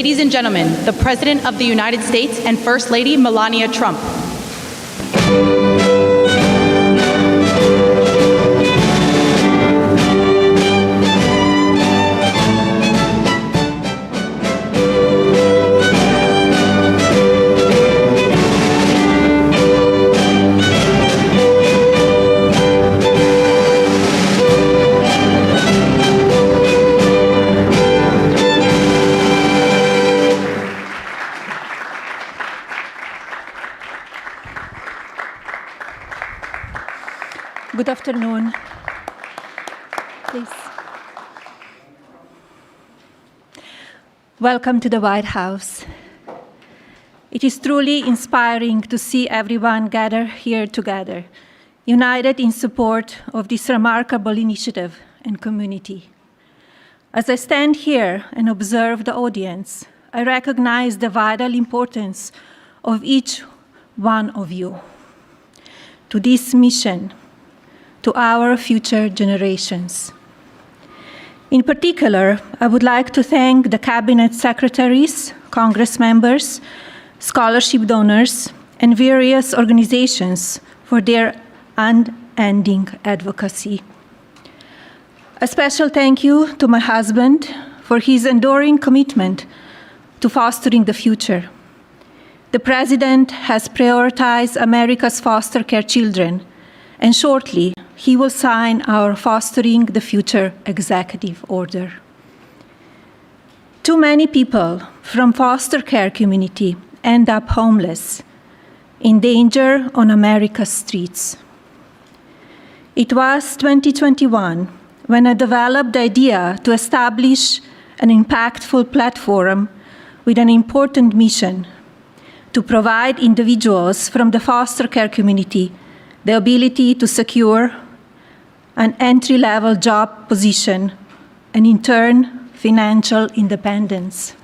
Ladies and gentlemen, the President of the United States and First Lady Melania Trump. Good afternoon. Please. Welcome to the White House. It is truly inspiring to see everyone gather here together, united in support of this remarkable initiative and community. As I stand here and observe the audience, I recognize the vital importance of each one of you to this mission, to our future generations. In particular, I would like to thank the Cabinet Secretaries, Congress members, scholarship donors, and various organizations for their unending advocacy. A special thank you to my husband for his enduring commitment to fostering the future. The President has prioritized America's foster care children, and shortly, he will sign our Fostering the Future Executive Order. Too many people from foster care community end up homeless, in danger on America's streets. It was 2021 when I developed the idea to establish an impactful platform with an important mission to provide individuals from the foster care community the ability to secure an entry-level job position, and in turn, financial independence.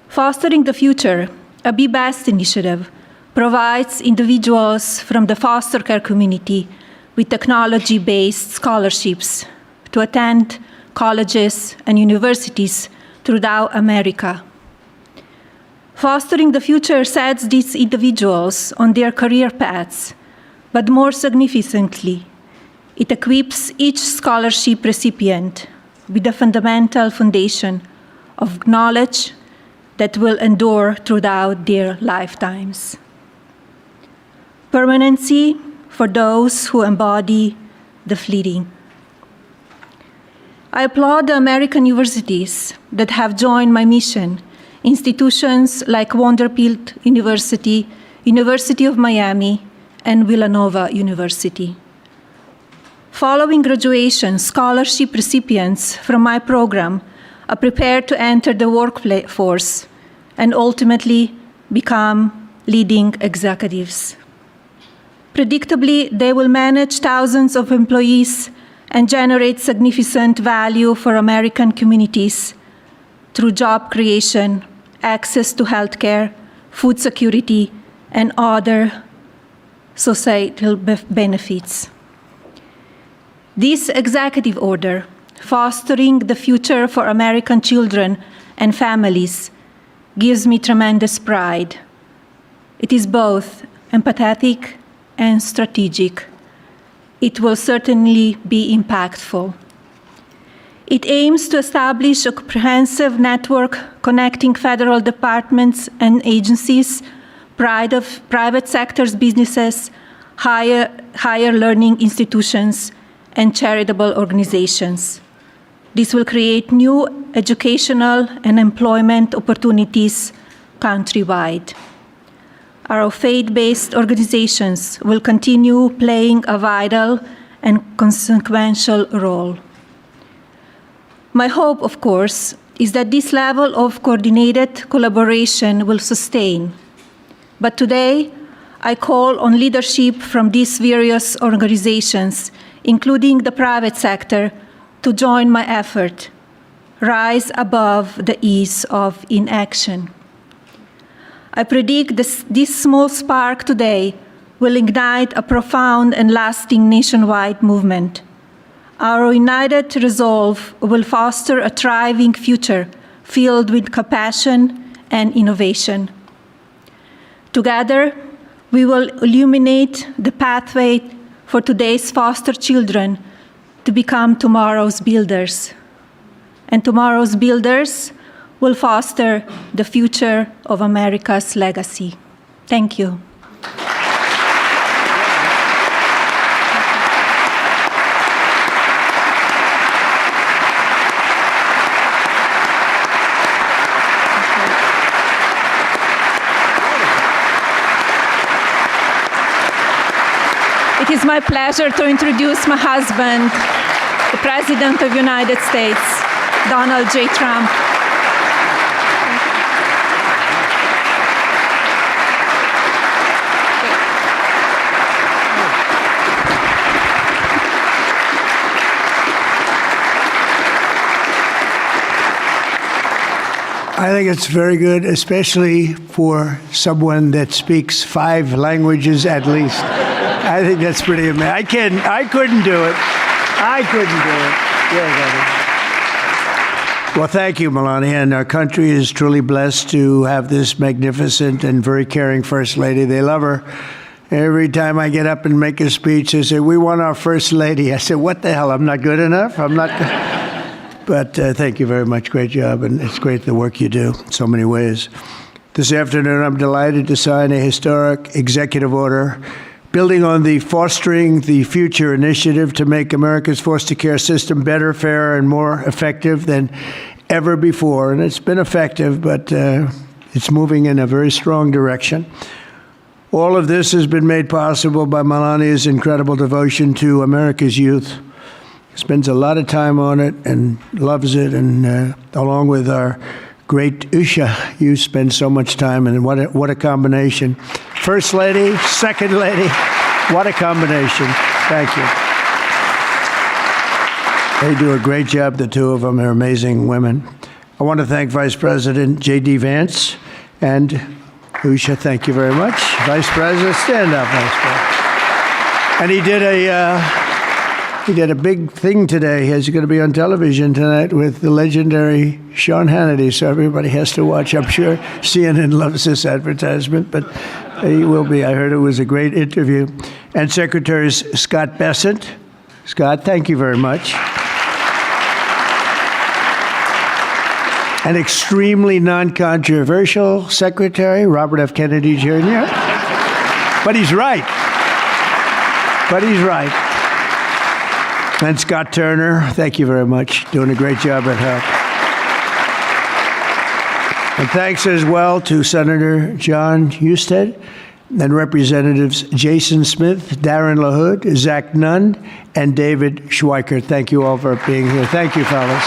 Fostering the Future, a Be Best initiative, provides individuals from the foster care community with technology-based scholarships to attend colleges and universities throughout America. Fostering the Future sets these individuals on their career paths, but more significantly, it equips each scholarship recipient with a fundamental foundation of knowledge that will endure throughout their lifetimes. Permanency for those who embody the fleeting. I applaud the American universities that have joined my mission, institutions like Vanderbilt University, University of Miami, and Villanova University. Following graduation, scholarship recipients from my program are prepared to enter the workforce and ultimately become leading executives. Predictably, they will manage thousands of employees and generate significant value for American communities through job creation, access to healthcare, food security, and other societal benefits. This executive order, Fostering the Future for American Children and Families, gives me tremendous pride. It is both empathetic and strategic. It will certainly be impactful. It aims to establish a comprehensive network connecting federal departments and agencies, private sector's businesses, higher learning institutions, and charitable organizations. This will create new educational and employment opportunities countrywide. Our faith-based organizations will continue playing a vital and consequential role. My hope, of course, is that this level of coordinated collaboration will sustain. But today, I call on leadership from these various organizations, including the private sector, to join my effort, rise above the ease of inaction. I predict this small spark today will ignite a profound and lasting nationwide movement. Our united resolve will foster a thriving future filled with compassion and innovation. Together, we will illuminate the pathway for today's foster children to become tomorrow's builders. And tomorrow's builders will foster the future of America's legacy. Thank you. It is my pleasure to introduce my husband, the President of the United States, Donald J. Trump. I think it's very good, especially for someone that speaks 5 languages at least. I think that's pretty amazing. I couldn't do it. I couldn't do it. Yeah, well, thank you, Melania. And our country is truly blessed to have this magnificent and very caring First Lady. They love her. Every time I get up and make a speech, they say, "We want our First Lady." I said, "What the hell? I'm not good enough? I'm not..." But thank you very much. Great job. And it's great the work you do in so many ways. This afternoon, I'm delighted to sign a historic executive order building on the Fostering the Future initiative to make America's foster care system better, fairer, and more effective than ever before. And it's been effective, but it's moving in a very strong direction. All of this has been made possible by Melania's incredible devotion to America's youth. Spends a lot of time on it and loves it, and along with our great Usha, you spend so much time, and what a combination. First Lady, Second Lady, what a combination. Thank you. They do a great job, the two of them. They're amazing women. I want to thank Vice President J.D. Vance and Usha. Thank you very much. Vice President, stand up, Vice President. And he did a big thing today. He's going to be on television tonight with the legendary Sean Hannity, so everybody has to watch. I'm sure CNN loves this advertisement, but he will be. I heard it was a great interview. And Secretaries Scott Bessent. Scott, thank you very much. An extremely non-controversial Secretary, Robert F. Kennedy Jr. But he's right. And Scott Turner, thank you very much. Doing a great job at HELP. And thanks as well to Senator John Husted and Representatives Jason Smith, Darren LaHood, Zach Nunn, and David Schweikert. Thank you all for being here. Thank you, fellas.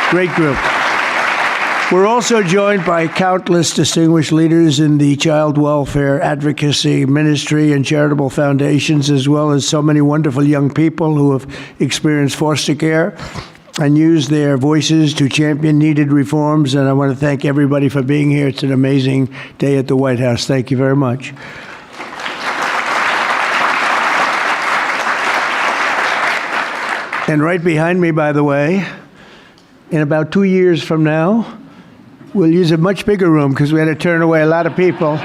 Great group. We're also joined by countless distinguished leaders in the child welfare, advocacy, ministry, and charitable foundations, as well as so many wonderful young people who have experienced foster care and used their voices to champion needed reforms. And I want to thank everybody for being here. It's an amazing day at the White House. Thank you very much. And right behind me, by the way, in about 2 years from now, we'll use a much bigger room because we had to turn away a lot of people.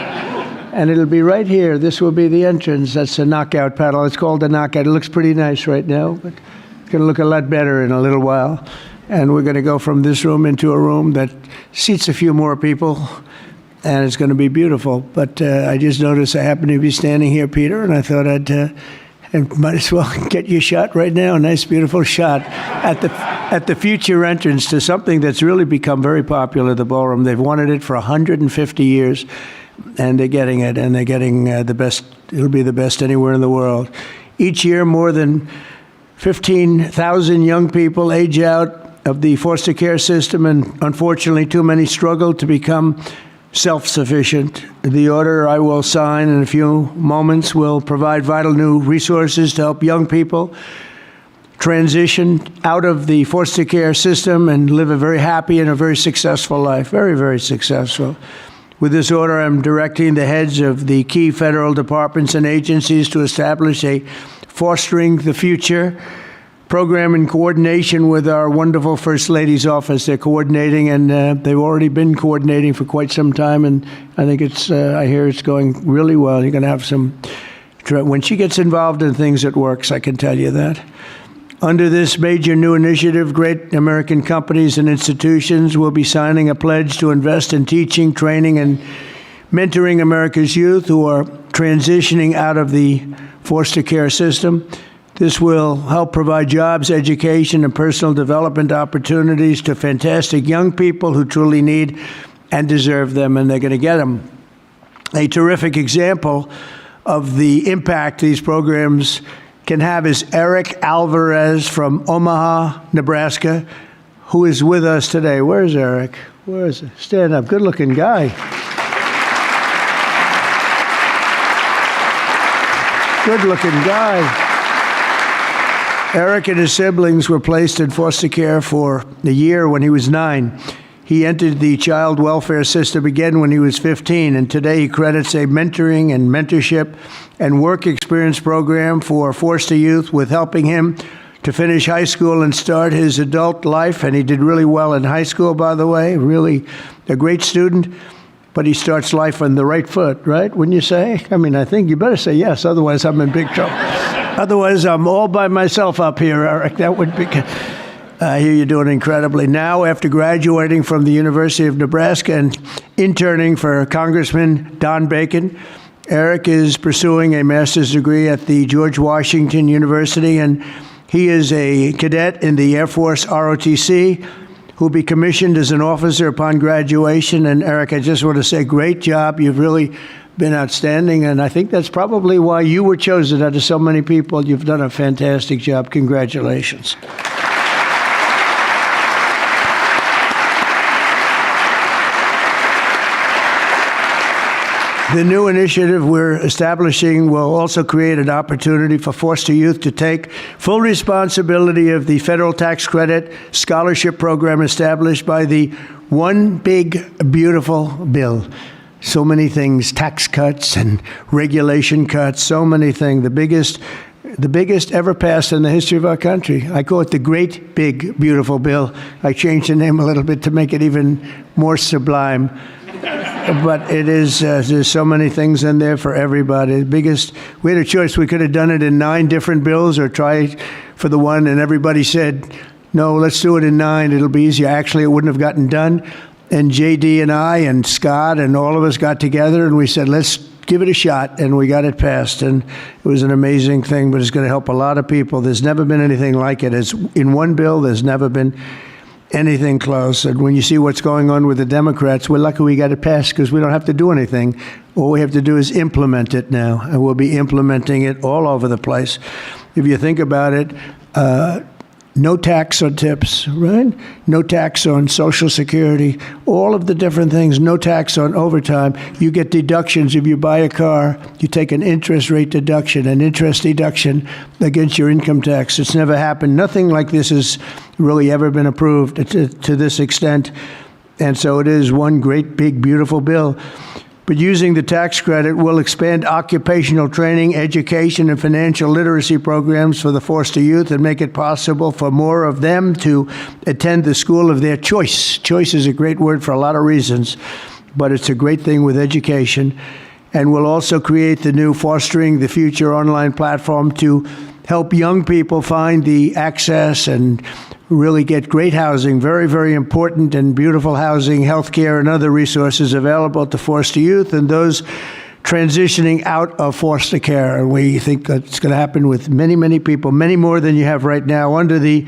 And it'll be right here. This will be the entrance. That's a knockout paddle. It's called the knockout. It looks pretty nice right now, but it's going to look a lot better in a little while. And we're going to go from this room into a room that seats a few more people, and it's going to be beautiful. But I just noticed I happen to be standing here, Peter, and I thought and might as well get you a shot right now, a nice, beautiful shot at the future entrance to something that's really become very popular, the ballroom. They've wanted it for 150 years, and they're getting it, and they're getting the best. It'll be the best anywhere in the world. Each year, more than 15,000 young people age out of the foster care system, and unfortunately, too many struggle to become self-sufficient. The order I will sign in a few moments will provide vital new resources to help young people transition out of the foster care system and live a very happy and a very successful life. Very, very successful. With this order, I'm directing the heads of the key federal departments and agencies to establish a Fostering the Future program in coordination with our wonderful First Lady's office. They're coordinating, and they've already been coordinating for quite some time, and I think I hear it's going really well. You're going to have when she gets involved in things, it works, I can tell you that. Under this major new initiative, great American companies and institutions will be signing a pledge to invest in teaching, training, and mentoring America's youth who are transitioning out of the foster care system. This will help provide jobs, education, and personal development opportunities to fantastic young people who truly need and deserve them, and they're going to get them. A terrific example of the impact these programs can have is Eric Alvarez from Omaha, Nebraska, who is with us today. Where's Eric? Where is he? Stand up. Good-looking guy. Good-looking guy. Eric and his siblings were placed in foster care for a year when he was 9. He entered the child welfare system again when he was 15, and today he credits a mentoring and mentorship and work experience program for foster youth with helping him to finish high school and start his adult life. And he did really well in high school, by the way, really a great student. But he starts life on the right foot, right? Wouldn't you say? I mean, I think you better say yes, otherwise I'm in big trouble. Otherwise, I'm all by myself up here, Eric. That would be... I hear you're doing incredibly. Now, after graduating from the University of Nebraska and interning for Congressman Don Bacon, Eric is pursuing a master's degree at the George Washington University, and he is a cadet in the Air Force ROTC who will be commissioned as an officer upon graduation. And Eric, I just want to say, great job. You've really been outstanding, and I think that's probably why you were chosen out of so many people. You've done a fantastic job. Congratulations. The new initiative we're establishing will also create an opportunity for foster youth to take full responsibility of the federal tax credit scholarship program established by the One Big Beautiful Bill. So many things, tax cuts and regulation cuts, so many things. The biggest ever passed in the history of our country. I call it the Great Big Beautiful Bill. I changed the name a little bit to make it even more sublime. But it is, there's so many things in there for everybody. We had a choice. We could have done it in 9 different bills or try for the one, and everybody said, no, let's do it in 9. It'll be easier. Actually, it wouldn't have gotten done. And JD and I and Scott and all of us got together and we said, let's give it a shot, and we got it passed. And it was an amazing thing, but it's going to help a lot of people. There's never been anything like it. It's in one bill, there's never been anything close. And when you see what's going on with the Democrats, we're lucky we got it passed because we don't have to do anything. All we have to do is implement it now, and we'll be implementing it all over the place. If you think about it, no tax on tips, right? No tax on Social Security, all of the different things, no tax on overtime. You get deductions if you buy a car. You take an interest rate deduction, an interest deduction against your income tax. It's never happened. Nothing like this has really ever been approved to this extent. And so it is one great, big, beautiful bill. But using the tax credit will expand occupational training, education, and financial literacy programs for the foster youth and make it possible for more of them to attend the school of their choice. Choice is a great word for a lot of reasons, but it's a great thing with education. And we'll also create the new Fostering the Future online platform to help young people find the access and really get great housing, very, very important and beautiful housing, health care, and other resources available to foster youth and those transitioning out of foster care. And we think that's going to happen with many, many people, many more than you have right now. Under the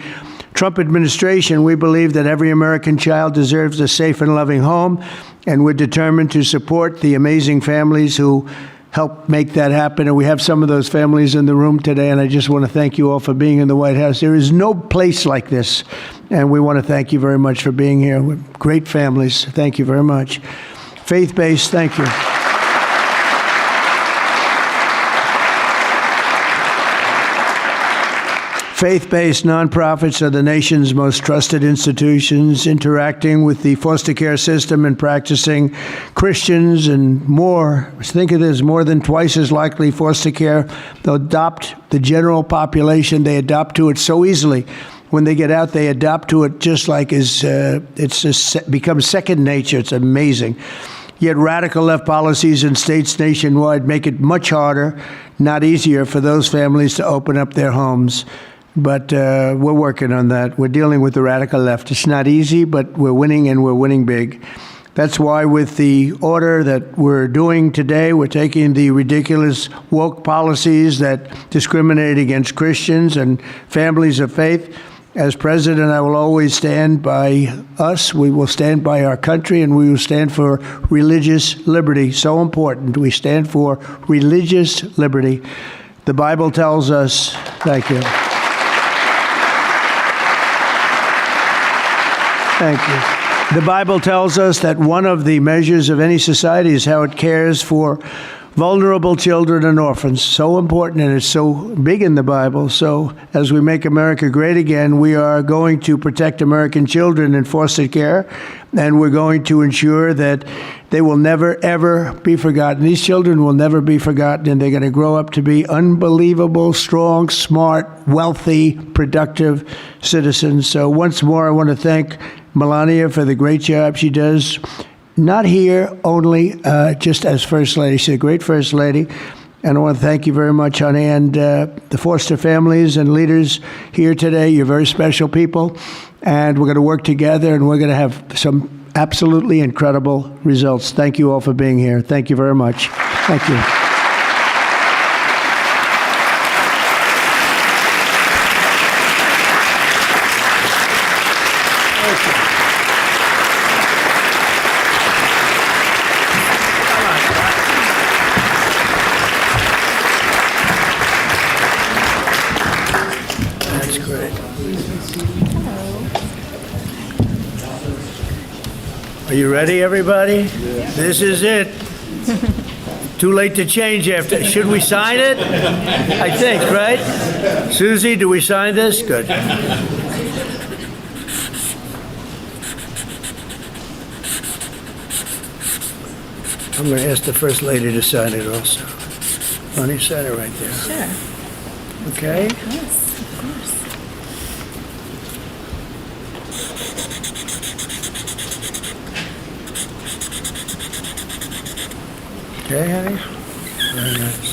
Trump administration, we believe that every American child deserves a safe and loving home, and we're determined to support the amazing families who help make that happen. And we have some of those families in the room today, and I just want to thank you all for being in the White House. There is no place like this, and we want to thank you very much for being here. We're great families. Thank you very much. Faith-based, thank you. Faith-based nonprofits are the nation's most trusted institutions, interacting with the foster care system and practicing Christians and more. Think of this, more than twice as likely foster care. They'll adopt the general population. They adopt to it so easily. When they get out, they adopt to it just like it's just becomes second nature. It's amazing. Yet radical left policies in states nationwide make it much harder, not easier, for those families to open up their homes. But we're working on that. We're dealing with the radical left. It's not easy, but we're winning, and we're winning big. That's why with the order that we're doing today, we're taking the ridiculous woke policies that discriminate against Christians and families of faith. As president, I will always stand by us. We will stand by our country, and we will stand for religious liberty. So important. We stand for religious liberty. The Bible tells us, thank you. Thank you. The Bible tells us that one of the measures of any society is how it cares for vulnerable children and orphans. So important, and it's so big in the Bible. So as we make America great again, we are going to protect American children in foster care, and we're going to ensure that they will never, ever be forgotten. These children will never be forgotten, and they're going to grow up to be unbelievable, strong, smart, wealthy, productive citizens. So once more, I want to thank Melania for the great job she does. Not here only just as First Lady. She's a great First Lady. And I want to thank you very much, honey, and the foster families and leaders here today. You're very special people. And we're going to work together, and we're going to have some absolutely incredible results. Thank you all for being here. Thank you very much. Thank you. That's great. Are you ready, everybody? This is it. Too late to change after. Should we sign it? I think, right? Susie, do we sign this? Good. I'm going to ask the First Lady to sign it also. Honey, sign it right there. Sure. Okay? Yes, of course. Okay, honey? Very nice.